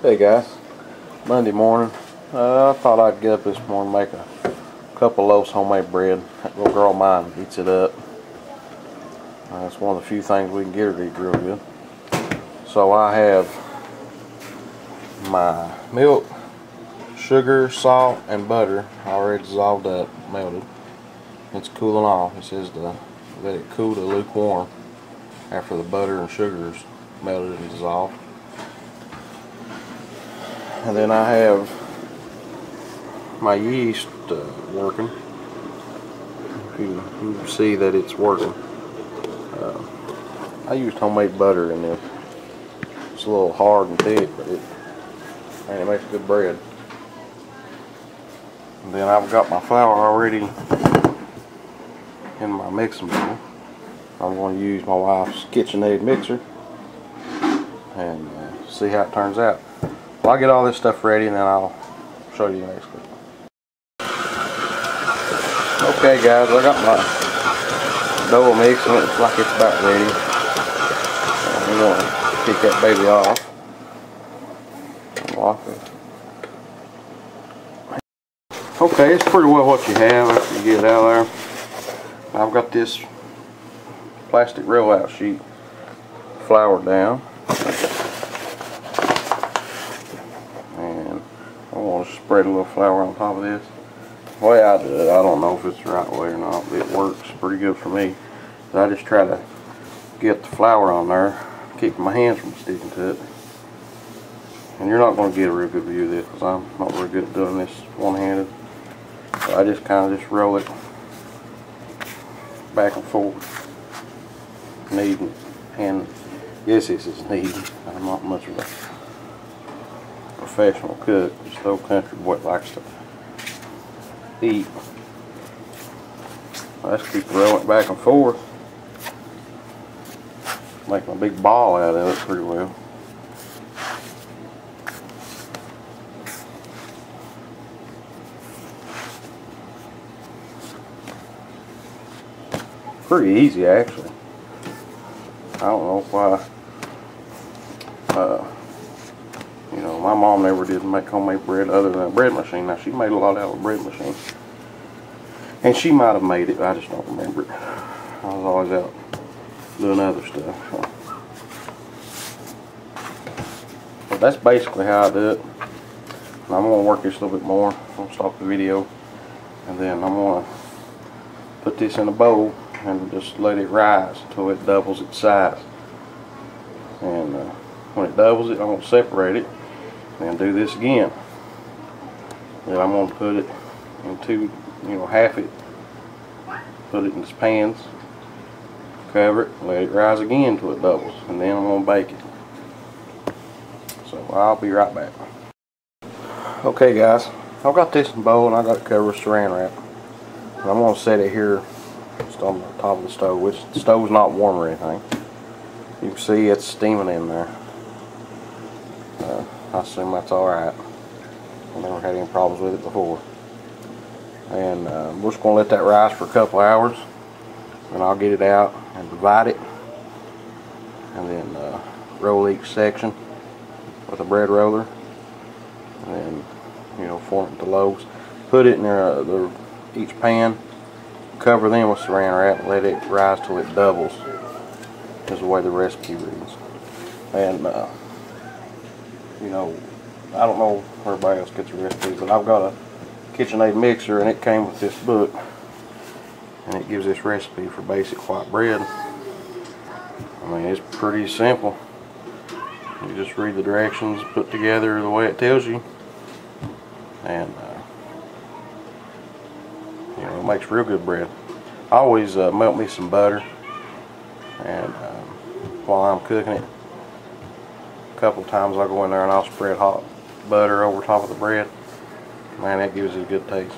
Hey guys, Monday morning. I thought I'd get up this morning and make a couple loaves of homemade bread. That little girl of mine eats it up. It's one of the few things we can get her to eat real good. So I have my milk, sugar, salt, and butter already dissolved up, melted. It's cooling off. It says to let it cool to lukewarm after the butter and sugar is melted and dissolved. And then I have my yeast working. You can see that it's working. I used homemade butter in this. It's a little hard and thick, but it makes good bread. And then I've got my flour already in my mixing bowl. I'm going to use my wife's KitchenAid mixer and see how it turns out. Well, I'll get all this stuff ready and then I'll show you next clip. Okay guys, I got my dough mixed and it looks like it's about ready. I'm going to kick that baby off. Okay, it's pretty well what you have after you get it out of there. I've got this plastic roll-out sheet floured down. I want to spread a little flour on top of this. The way I do it, I don't know if it's the right way or not, but it works pretty good for me. So I just try to get the flour on there, keep my hands from sticking to it. And you're not going to get a real good view of this because I'm not very good at doing this one-handed. So I just kind of just roll it back and forth, kneading. And yes, this is kneading. I'm not much of a professional cook, just old country boy that likes to eat. Let's keep rolling it back and forth, making a big ball out of it pretty well. Pretty easy actually. I don't know why. You know, my mom never did make homemade bread other than a bread machine. Now she made a lot out of a bread machine, and she might have made it, but I just don't remember it. I was always out doing other stuff. So that's basically how I do it. And I'm going to work this a little bit more. I'm going to stop the video, and then I'm going to put this in a bowl and just let it rise until it doubles its size. And when it doubles it, I'm going to separate it and do this again. Then I'm going to put it into, half it, put it in the pans, cover it, let it rise again until it doubles, and then I'm going to bake it. So I'll be right back. Okay guys, I've got this in a bowl and I got it covered with saran wrap. And I'm going to set it here just on the top of the stove, which the stove's not warm or anything. You can see it's steaming in there. I assume that's alright. I've never had any problems with it before. And we're just going to let that rise for a couple hours. And I'll get it out and divide it. And then roll each section with a bread roller. And then, form it into loaves. Put it in each pan. Cover them with saran wrap and let it rise till it doubles. Is the way the recipe reads. And I don't know where everybody else gets a recipe, but I've got a KitchenAid mixer and it came with this book, and it gives this recipe for basic white bread. I mean, it's pretty simple. You just read the directions, put together the way it tells you, and it makes real good bread. I always melt me some butter, and while I'm cooking it, a couple of times I'll go in there and I'll spread hot butter over top of the bread. Man, that gives it a good taste.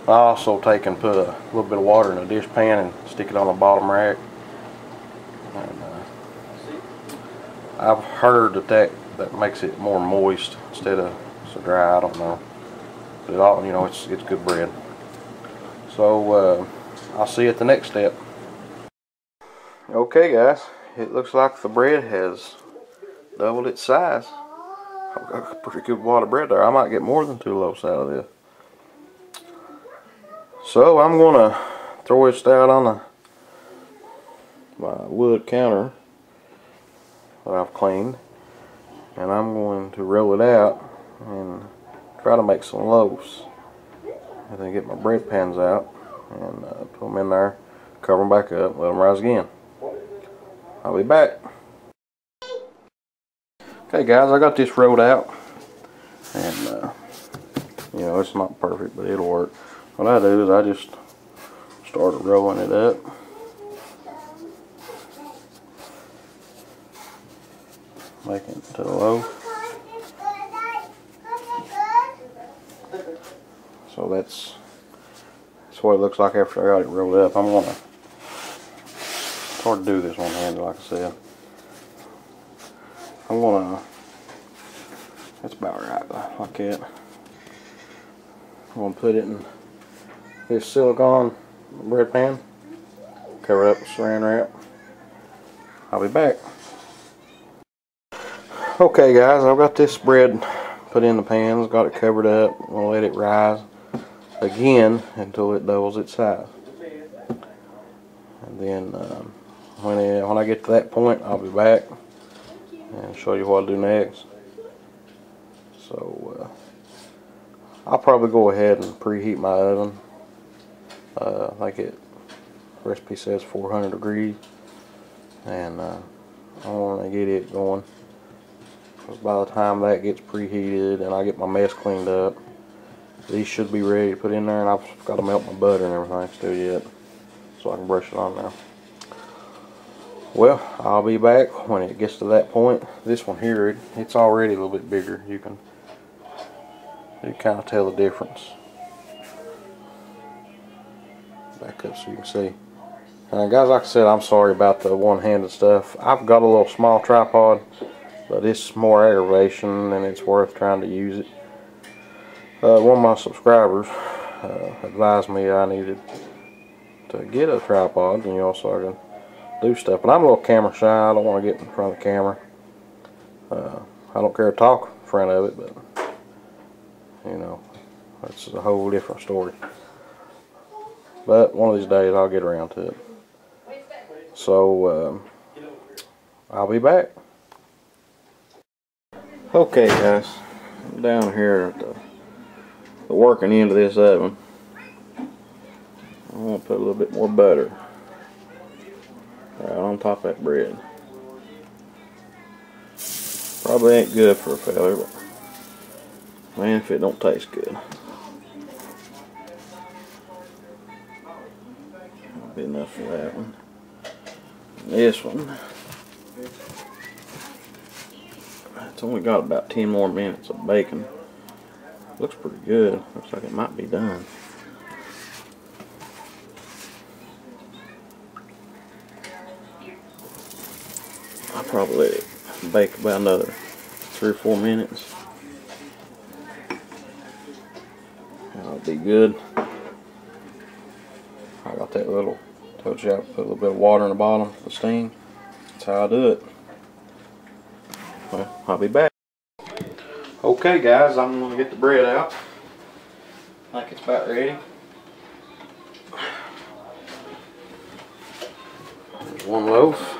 I also take and put a little bit of water in a dish pan and stick it on the bottom rack. And I've heard that makes it more moist instead of so dry. I don't know, but it all, it's good bread. So I'll see you at the next step. Okay guys, it looks like the bread has doubled its size. I've got a pretty good wad of bread there. I might get more than 2 loaves out of this. So I'm going to throw this out on my wood counter that I've cleaned, and I'm going to roll it out and try to make some loaves. And then get my bread pans out and put them in there, cover them back up, let them rise again. I'll be back. Okay guys, I got this rolled out, and you know, it's not perfect, but it'll work. What I do is I just start rolling it up. Making it to a loaf. So that's what it looks like after I got it rolled up. I'm gonna, it's hard to do this one handed, like I said. I'm gonna, that's about right, like that. I'm gonna put it in this silicone bread pan, cover it up with saran wrap. I'll be back. Okay guys, I've got this bread put in the pans, got it covered up. I'm gonna let it rise again until it doubles its size. And then when I get to that point, I'll be back and show you what I'll do next. So I'll probably go ahead and preheat my oven. I think recipe says 400 degrees, and I want to get it going, because by the time that gets preheated and I get my mess cleaned up, these should be ready to put in there. And I've got to melt my butter and everything still yet, so I can brush it on now. Well, I'll be back when it gets to that point. This one here, it's already a little bit bigger. You can kind of tell the difference. Back up so you can see. Guys, like I said, I'm sorry about the one-handed stuff. I've got a little small tripod, but it's more aggravation than it's worth trying to use it. One of my subscribers advised me I needed to get a tripod, you know, so I can do stuff. But I'm a little camera shy. I don't want to get in front of the camera. I don't care to talk in front of it, but you know, that's a whole different story. But one of these days I'll get around to it. So I'll be back. Okay guys, I'm down here at the working end of this oven. I want to put a little bit more butter right on top of that bread. Probably ain't good for a fella, but man, if it don't taste good. That'll be enough for that one. And this one, it's only got about 10 more minutes of baking. Looks pretty good. Looks like it might be done. I'll probably let it bake about another 3 or 4 minutes. That'll be good. I got that little, told you I put a little bit of water in the bottom for the steam. That's how I do it. Well, I'll be back. Okay guys, I'm going to get the bread out. I think it's about ready. There's one loaf.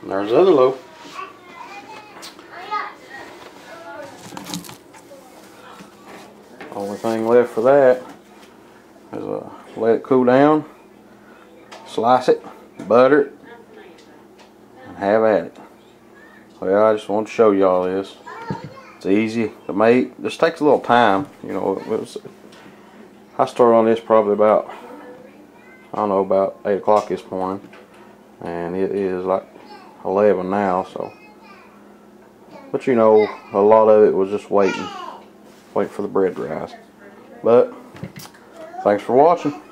And there's the other loaf. Only thing left for that is let it cool down, slice it, butter it, and have at it. Well, I just want to show y'all this. It's easy to make. This takes a little time, you know. I started on this probably about, I don't know, about 8 o'clock this morning, and it is like 11 now, so. But you know, a lot of it was just waiting for the bread to rise. But thanks for watching.